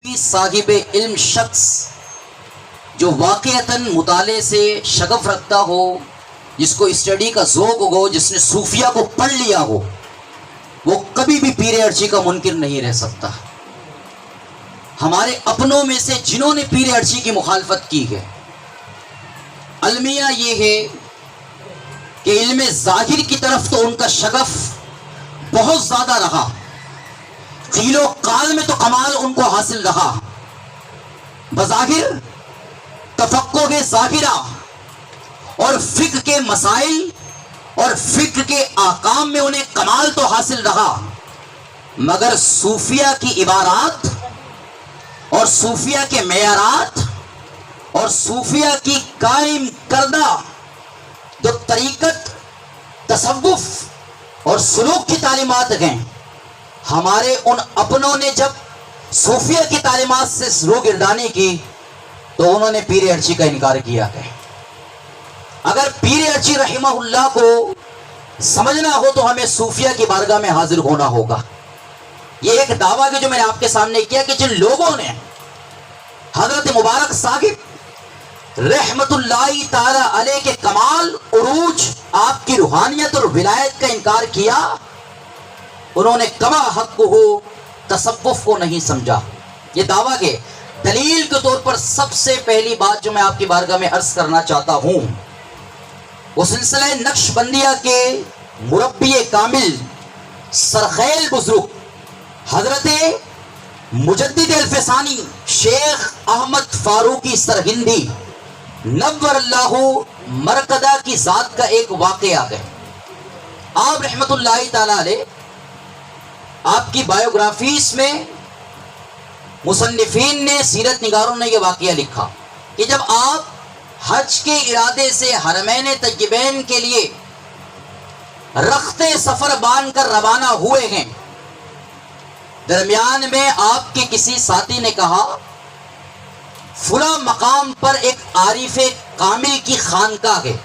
صاحب علم شخص جو واقعتاً مطالعے سے شغف رکھتا ہو، جس کو اسٹڈی کا ذوق ہو، جس نے صوفیہ کو پڑھ لیا ہو، وہ کبھی بھی پیر ارچی کا منکر نہیں رہ سکتا۔ ہمارے اپنوں میں سے جنہوں نے پیر ارچی کی مخالفت کی ہے، المیہ یہ ہے کہ علم ظاہر کی طرف تو ان کا شغف بہت زیادہ رہا، قیل و قال میں تو کمال ان کو حاصل رہا، بظاہر تفقہ ظاہرہ اور فقہ کے مسائل اور فقہ کے احکام میں انہیں کمال تو حاصل رہا، مگر صوفیہ کی عبارات اور صوفیہ کے معیارات اور صوفیہ کی قائم کردہ جو طریقت، تصوف اور سلوک کی تعلیمات ہیں، ہمارے ان اپنوں نے جب صوفیہ کی تعلیمات سے روگردانی کی تو انہوں نے پیر ارچی کا انکار کیا ہے۔ اگر پیر ارچی رحمہ اللہ کو سمجھنا ہو تو ہمیں صوفیہ کی بارگاہ میں حاضر ہونا ہوگا۔ یہ ایک دعویٰ جو میں نے آپ کے سامنے کیا کہ جن لوگوں نے حضرت مبارک صاحب رحمت اللہ تعالی علیہ کے کمال، عروج، آپ کی روحانیت اور ولایت کا انکار کیا، انہوں نے کما حق ہو تصوف کو نہیں سمجھا۔ یہ دعویٰ کے دلیل کے طور پر سب سے پہلی بات جو میں آپ کی بارگاہ میں عرض کرنا چاہتا ہوں، وہ سلسلہ نقش بندیہ کے مربی کامل سرخیل بزرگ حضرت مجدد الفسانی شیخ احمد فاروقی سرہندی نور اللہ مرکدہ کی ذات کا ایک واقعہ ہے۔ آپ رحمت اللہ تعالی علیہ، آپ کی بایوگرافیز میں مصنفین نے، سیرت نگاروں نے یہ واقعہ لکھا کہ جب آپ حج کے ارادے سے حرمین طیبین کے لیے رخت سفر باندھ کر روانہ ہوئے ہیں، درمیان میں آپ کے کسی ساتھی نے کہا فلاں مقام پر ایک عارف کامل کی خانقاہ ہے،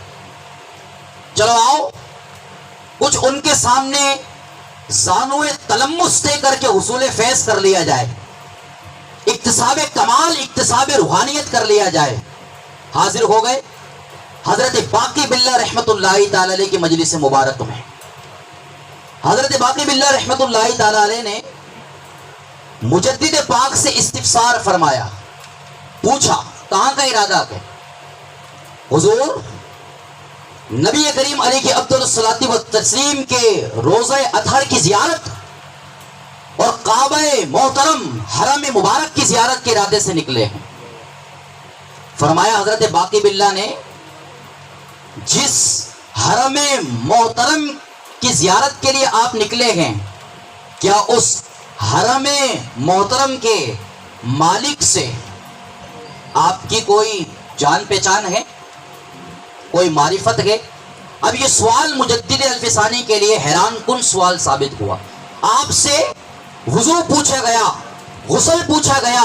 چلو آؤ کچھ ان کے سامنے زانوِ تلمس دے کر کے حصول فیض کر لیا جائے، اکتساب کمال، اکتساب روحانیت کر لیا جائے۔ حاضر ہو گئے حضرت باقی باللہ رحمت اللہ تعالی علیہ کی مجلس مبارک میں۔ حضرت باقی باللہ رحمت اللہ تعالی علیہ نے مجدد پاک سے استفسار فرمایا، پوچھا کہاں کا ارادہ ہے؟ حضور نبی کریم علیہ کی افضل الصلاۃ والتسلیم کے روزہ اطہر کی زیارت اور کعبہ محترم حرم مبارک کی زیارت کے ارادے سے نکلے ہیں۔ فرمایا حضرت باقی باللہ نے، جس حرم محترم کی زیارت کے لیے آپ نکلے ہیں، کیا اس حرم محترم کے مالک سے آپ کی کوئی جان پہچان ہے، کوئی معرفت ہے؟ اب یہ سوال مجدد الفسانی کے لیے حیران کن سوال ثابت ہوا۔ آپ سے وضو پوچھا گیا، غسل پوچھا گیا،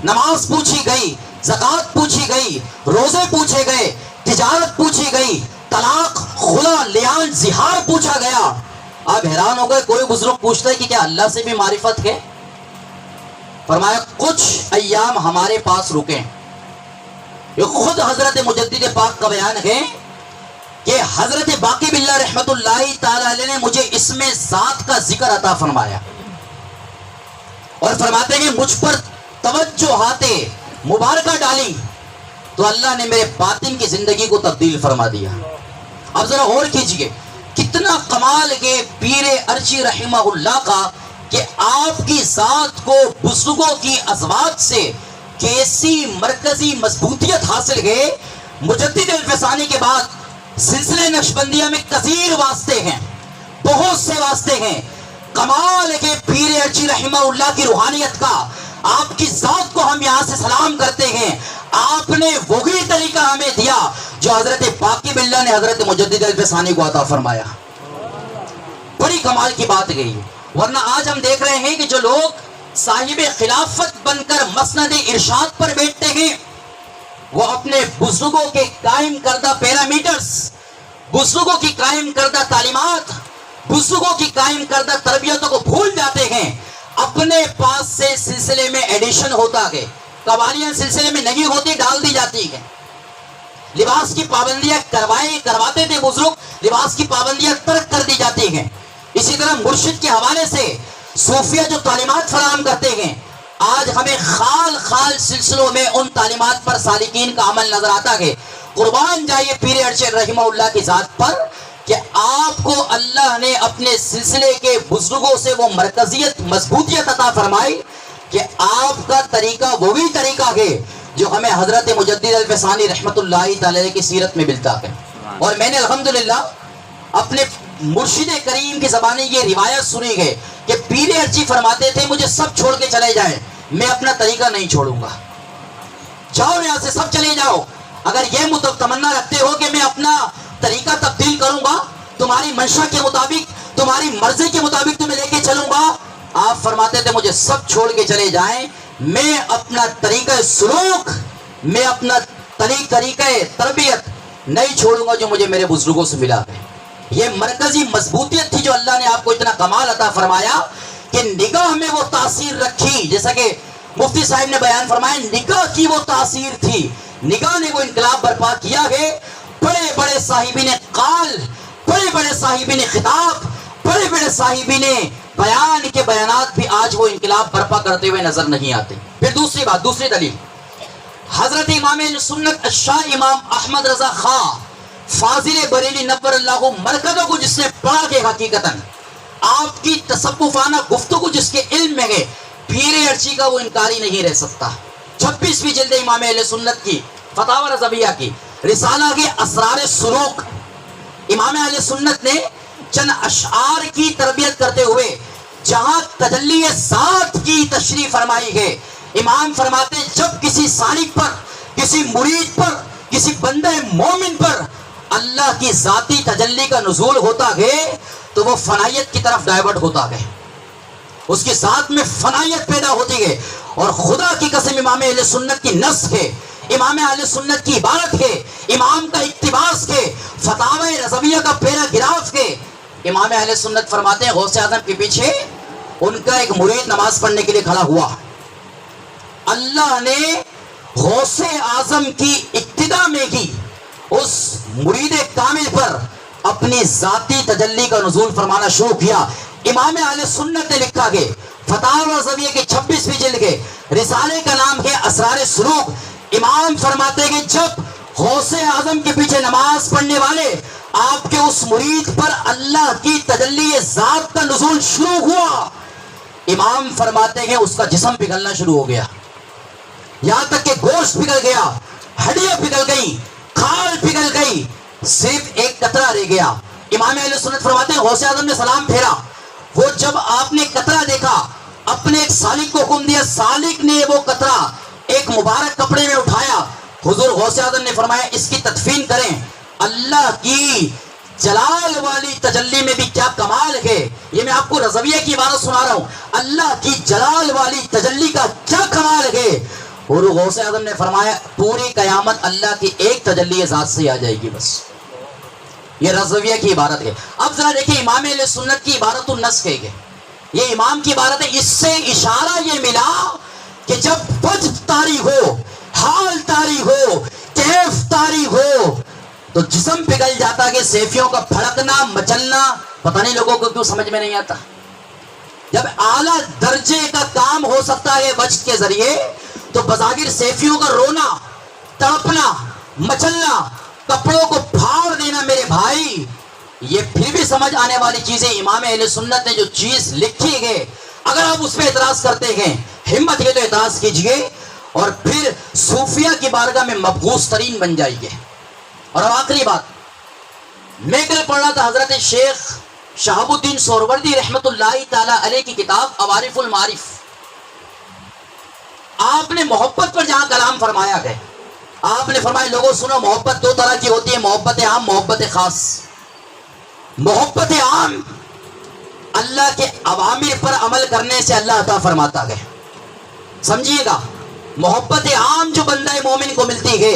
نماز پوچھی گئی، زکوٰۃ پوچھی گئی، روزے پوچھے گئے، تجارت پوچھی گئی، طلاق، خلا، لیان، زہار پوچھا گیا۔ آپ حیران ہو گئے، کوئی بزرگ پوچھتا ہے کہ کیا اللہ سے بھی معرفت ہے؟ فرمایا کچھ ایام ہمارے پاس رکیں۔ یہ خود حضرت مجدد پاک کا بیان ہے کہ حضرت باقی باللہ رحمت اللہ تعالی علیہ نے مجھے اسم ذات کا ذکر عطا فرمایا اور فرماتے ہیں مجھ پر توجہات مبارکہ ڈالی تو اللہ نے میرے باطن کی زندگی کو تبدیل فرما دیا۔ اب ذرا غور کیجئے کتنا کمال ہے پیر ارچی رحمہ اللہ کا کہ آپ کی ذات کو بزرگوں کی ازواج سے کیسی مرکزی مضبوطیت حاصل ہے۔ مجدد الفسانی کے بعد سلسلے نقشبندیہ میں کثیر واسطے ہیں، بہت سے واسطے ہیں۔ کمال ہے کہ پیر ارچی رحمہ اللہ کی روحانیت کا، آپ کی ذات کو ہم یہاں سے سلام کرتے ہیں۔ آپ نے وہی طریقہ ہمیں دیا جو حضرت باقی باللہ نے حضرت مجدد الفسانی کو عطا فرمایا۔ بڑی کمال کی بات گئی، ورنہ آج ہم دیکھ رہے ہیں کہ جو لوگ صاحب خلافت بن کر مسند ارشاد پر بیٹھتے ہیں، وہ اپنے بزرگوں کے قائم کردہ پیرامیٹرز، بزرگوں کی قائم کردہ تعلیمات، بزرگوں کی قائم کردہ تربیتوں کو بھول جاتے ہیں۔ اپنے پاس سے سلسلے میں ایڈیشن ہوتا ہے، قوالیاں سلسلے میں نہیں ہوتی، ڈال دی جاتی ہے. لباس کی پابندیاں کرواتے تھے بزرگ، لباس کی پابندیاں ترک کر دی جاتی ہیں. اسی طرح مرشد کے حوالے سے صوفیہ جو تعلیمات فراہم کرتے ہیں، آج ہمیں خال خال سلسلوں میں ان تعلیمات پر سالکین کا عمل نظر آتا ہے. قربان جائیے پیر ارشد رحمہ اللہ کی ذات پر کہ آپ کو اللہ نے اپنے سلسلے کے بزرگوں سے وہ مرکزیت، مضبوطیت عطا فرمائی کہ آپ کا طریقہ وہی طریقہ ہے جو ہمیں حضرت مجدد الفسانی رحمت اللہ تعالی کی سیرت میں ملتا ہے. اور میں نے الحمدللہ اپنے مرشد کریم کی زبانی یہ روایت سنی ہے کہ پیر ارچی فرماتے تھے مجھے سب چھوڑ کے چلے جائیں، میں اپنا طریقہ نہیں چھوڑوں گا. جاؤ یہاں سے، سب چلے جاؤ. اگر یہ تمنا رکھتے ہو کہ میں اپنا طریقہ تبدیل کروں گا، تمہاری منشا کے مطابق، تمہاری مرضی کے مطابق تمہیں لے کے چلوں گا، آپ فرماتے تھے مجھے سب چھوڑ کے چلے جائیں، میں اپنا طریقہ سلوک، میں اپنا طریقہ تربیت نہیں چھوڑوں گا جو مجھے میرے بزرگوں سے ملا ہے. یہ مرکزی مضبوطیت تھی جو اللہ نے آپ کو اتنا کمال عطا فرمایا کہ نگاہ میں وہ تاثیر رکھی. جیسا کہ مفتی صاحب نے بیان فرمایا، نگاہ کی وہ تاثیر تھی، نگاہ نے وہ انقلاب برپا کیا ہے. بڑے بڑے صاحبین قال، بڑے بڑے صاحبین خطاب، بڑے بڑے صاحبین بیان کے بیانات بھی آج وہ انقلاب برپا کرتے ہوئے نظر نہیں آتے. پھر دوسری بات، دوسری دلیل، حضرت امام سنت شاہ امام احمد رضا خان فاضل بریلی نور اللہ مرکزوں کو جس نے پڑھا کہ حقیقتاً آپ کی تصوفانہ گفتگو جس کے علم میں ہے، پیر ارچی کا وہ انکاری نہیں رہ سکتا. 26ویں جلد امام اہل سنت کی فتاوی رضویہ کی رسالہ کے اسرار سلوک، امام اہل سنت نے چند اشعار کی تربیت کرتے ہوئے جہاں تجلی ذات کی تشریح فرمائی ہے، امام فرماتے جب کسی سالک پر، کسی مرید پر، کسی بندہ مومن پر اللہ کی ذاتی تجلی کا نزول ہوتا ہے تو وہ فنائیت کی طرف ڈائیورٹ ہوتا ہے، اس کی ذات میں فنائیت پیدا ہوتی ہے. اور خدا کی قسم امام اہل سنت کی نص ہے، امام اہل سنت کی عبارت ہے، امام کا اقتباس ہے، فتاوی رضویہ کا پیراگراف ہے. امام اہل سنت فرماتے ہیں غوث اعظم کے پیچھے ان کا ایک مرید نماز پڑھنے کے لیے کھڑا ہوا، اللہ نے غوث اعظم کی ابتدا میں ہی اس مرید کامل پر اپنی ذاتی تجلی کا نزول فرمانا شروع کیا. امام اہل سنت نے لکھا کہ فتاوی رضویہ کی 26ویں جلد کے رسالے کا نام ہے اسرار سلوک. امام فرماتے کہ جب غوث اعظم کے پیچھے نماز پڑھنے والے آپ کے اس مرید پر اللہ کی تجلی ذات کا نزول شروع ہوا، امام فرماتے ہیں اس کا جسم پگھلنا شروع ہو گیا، یہاں تک کہ گوشت پگھل گیا، ہڈیاں پگھل گئی، کھال پگھل گئی، صرف ایک قطرہ رہ گیا. امام اہل سنت فرماتے ہیں غوث اعظم نے سلام پھیرا، وہ جب آپ نے قطرہ دیکھا اپنے ایک سالک کو حکم دیا، سالک نے وہ قطرہ ایک مبارک کپڑے میں اٹھایا. حضور غوث اعظم نے فرمایا اس کی تدفین کریں. اللہ کی جلال والی تجلی میں بھی کیا کمال ہے، یہ میں آپ کو رضویہ کی عبارت سنا رہا ہوں، اللہ کی جلال والی تجلی کا کیا کمال ہے. اور غوث اعظم نے فرمایا پوری قیامت اللہ کی ایک تجلی ذات سے آ جائے گی. بس یہ رضویہ کی عبارت ہے. اب ذرا دیکھیں امام اہل سنت کی عبارت النص ہے، یہ امام کی عبارت ہے. اس سے اشارہ یہ ملا کہ جب وجد طاری ہو، حال طاری ہو، کیف طاری ہو تو جسم پگھل جاتا کہ سیفیوں کا پھڑکنا مچلنا پتہ نہیں لوگوں کو کیوں سمجھ میں نہیں آتا. جب اعلیٰ درجے کا کام ہو سکتا ہے وجد کے ذریعے تو بظاہر سیفیوں کا رونا، تڑپنا، مچلنا، کپڑوں کو پھاڑ دینا میرے بھائی، یہ پھر بھی سمجھ آنے والی چیزیں. امام اہل سنت نے جو چیز لکھی ہے اگر آپ اس پہ اعتراض کرتے ہیں ہمت ہے تو اعتراض کیجئے اور پھر صوفیہ کی بارگاہ میں مبغوث ترین بن جائیے. اور اب آخری بات، میں کل پڑھ رہا تھا حضرت شیخ شہاب الدین سہروردی رحمت اللہ تعالی علیہ کی کتاب عوارف المعارف. آپ نے محبت پر جہاں کلام فرمایا ہے، آپ نے فرمایا لوگوں سنو محبت دو طرح کی ہوتی ہے، محبت عام، محبت خاص. محبت عام اللہ کے اوامر پر عمل کرنے سے اللہ عطا فرماتا ہے، سمجھیے گا. محبت عام جو بندہ مومن کو ملتی ہے،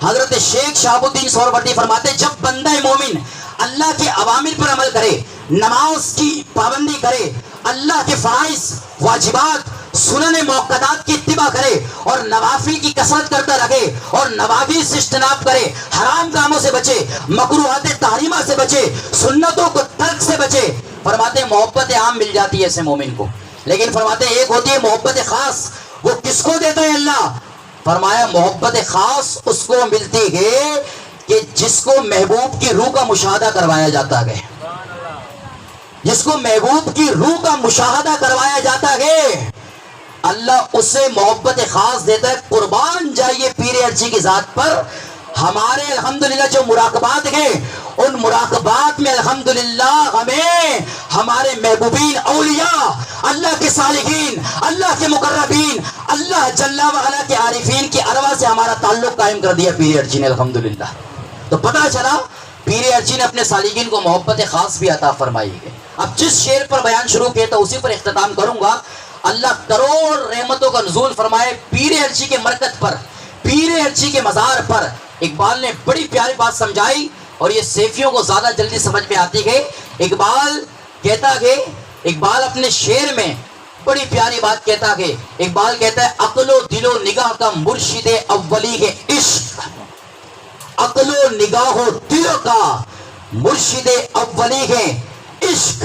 حضرت شیخ شہاب الدین سہروردی فرماتے جب بندہ مومن اللہ کے اوامر پر عمل کرے، نماز کی پابندی کرے، اللہ کے فرائض واجبات سنن موقدات کی اتباع کرے اور نوافل کی کثرت کرتا رہے اور نوافل سے اجتناب کرے، حرام کاموں سے بچے، مکروہات تحریمہ سے بچے، سنتوں کو ترک سے بچے، فرماتے ہیں محبت عام مل جاتی ہے ایسے مومن کو. لیکن فرماتے ہیں ایک ہوتی ہے محبت خاص، وہ کس کو دیتا ہے اللہ؟ فرمایا محبت خاص اس کو ملتی ہے کہ جس کو محبوب کی روح کا مشاہدہ کروایا جاتا ہے، جس کو محبوب کی روح کا مشاہدہ کروایا جاتا ہے اللہ اسے محبت خاص دیتا ہے. قربان جائیے پیر ارچی کی ذات پر. ہمارے الحمدللہ جو مراقبات ہیں ان مراقبات میں الحمدللہ ہمیں ہمارے محبوبین اولیاء، اللہ کے صالحین، اللہ کے مقربین، اللہ جل وعلا کے عارفین کی ارواح سے ہمارا تعلق قائم کر دیا پیر ارچی نے الحمدللہ. تو پتہ چلا پیر ارچی نے اپنے صالحین کو محبت خاص بھی عطا فرمائی ہے. اب جس شعر پر بیان شروع کیا تھا اسی پر اختتام کروں گا. اللہ کروڑ رحمتوں کا نزول فرمائے پیر ارچی کے مرکز پر، پیر ارچی کے مزار پر. اقبال نے بڑی پیاری بات سمجھائی اور یہ سیفیوں کو زیادہ جلدی سمجھ میں آتی ہے. اقبال کہتا ہے، اقبال اپنے شعر میں بڑی پیاری بات کہتا ہے. اقبال کہتا ہے عقل و دل و نگاہ کا مرشد اولی ہے عشق، عقل و نگاہ و دل کا مرشد اولی ہے عشق.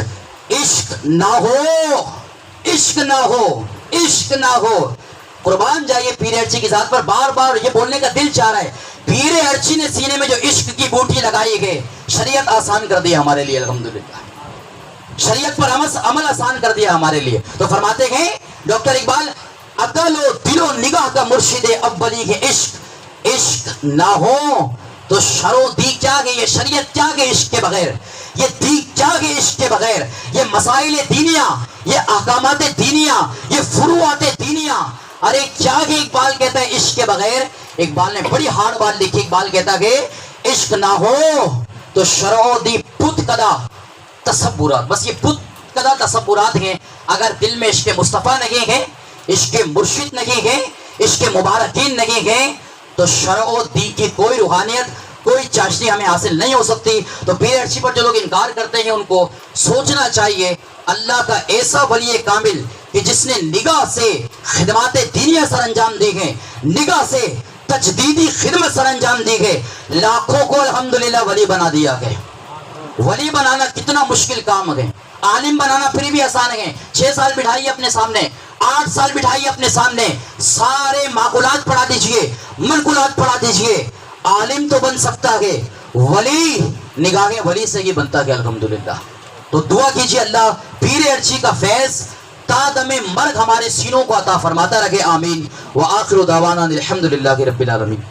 عشق نہ ہو، عشق نہ ہو، عشق نہ ہو. قربان جائیے پیر ارچی کی ذات پر. بار بار یہ بولنے کا دل چاہ رہا ہے. پیر ارچی نے سینے میں جو عشق کی بوٹی لگائی ہے، شریعت آسان کر دیا ہمارے لیے الحمدللہ، شریعت پر عمل آسان کر دیا ہمارے لیے. تو فرماتے ہیں ڈاکٹر اقبال عقل و دل و نگاہ کا مرشد اولی ہے عشق. عشق نہ ہو تو شرو دی کیا گے، یہ شریعت کیا گے عشق کے بغیر، یہ دی کیا گے عشق کے بغیر، یہ مسائل دینیاں، یہ احکامات دینیاں، یہ فروعات دینیاں، ارے کیا گے. اقبال کہتا ہے عشق کے بغیر. اقبال نے بڑی ہارڈ بات لکھی. اقبال کہتا ہے عشق نہ ہو تو شرع دی بت کدا تصورات. بس یہ بت کدا تصورات ہیں. اگر دل میں عشق مصطفیٰ نہیں ہے، عشق مرشد نہیں ہے، عشق مبارکین نہیں ہے تو شرع دی کی کوئی روحانیت، کوئی چاشنی ہمیں حاصل نہیں ہو سکتی. تو پیر ارچی پر جو لوگ انکار کرتے ہیں ان کو سوچنا چاہیے اللہ کا ایسا ولی کامل کہ جس نے نگاہ سے خدمات دینیہ سر انجام دی ہیں، نگاہ سے تجدیدی خدمت سر انجام دی ہے، لاکھوں کو الحمدللہ ولی بنا دیا ہے. ولی بنانا کتنا مشکل کام ہے، عالم بنانا پھر بھی آسان ہے. 6 سال بٹھائیے اپنے سامنے، 8 سال بٹھائیے اپنے سامنے، سارے معقولات پڑھا دیجئے، منقولات پڑھا دیجئے، عالم تو بن سکتا ہے، ولی نگاہ ولی سے ہی بنتا ہے الحمدللہ. تو دعا کیجئے اللہ پیر ارچی کا فیض تا دم مرگ ہمارے سینوں کو عطا فرماتا رہے. آمین. وآخر دعوانا الحمدللہ رب العالمین.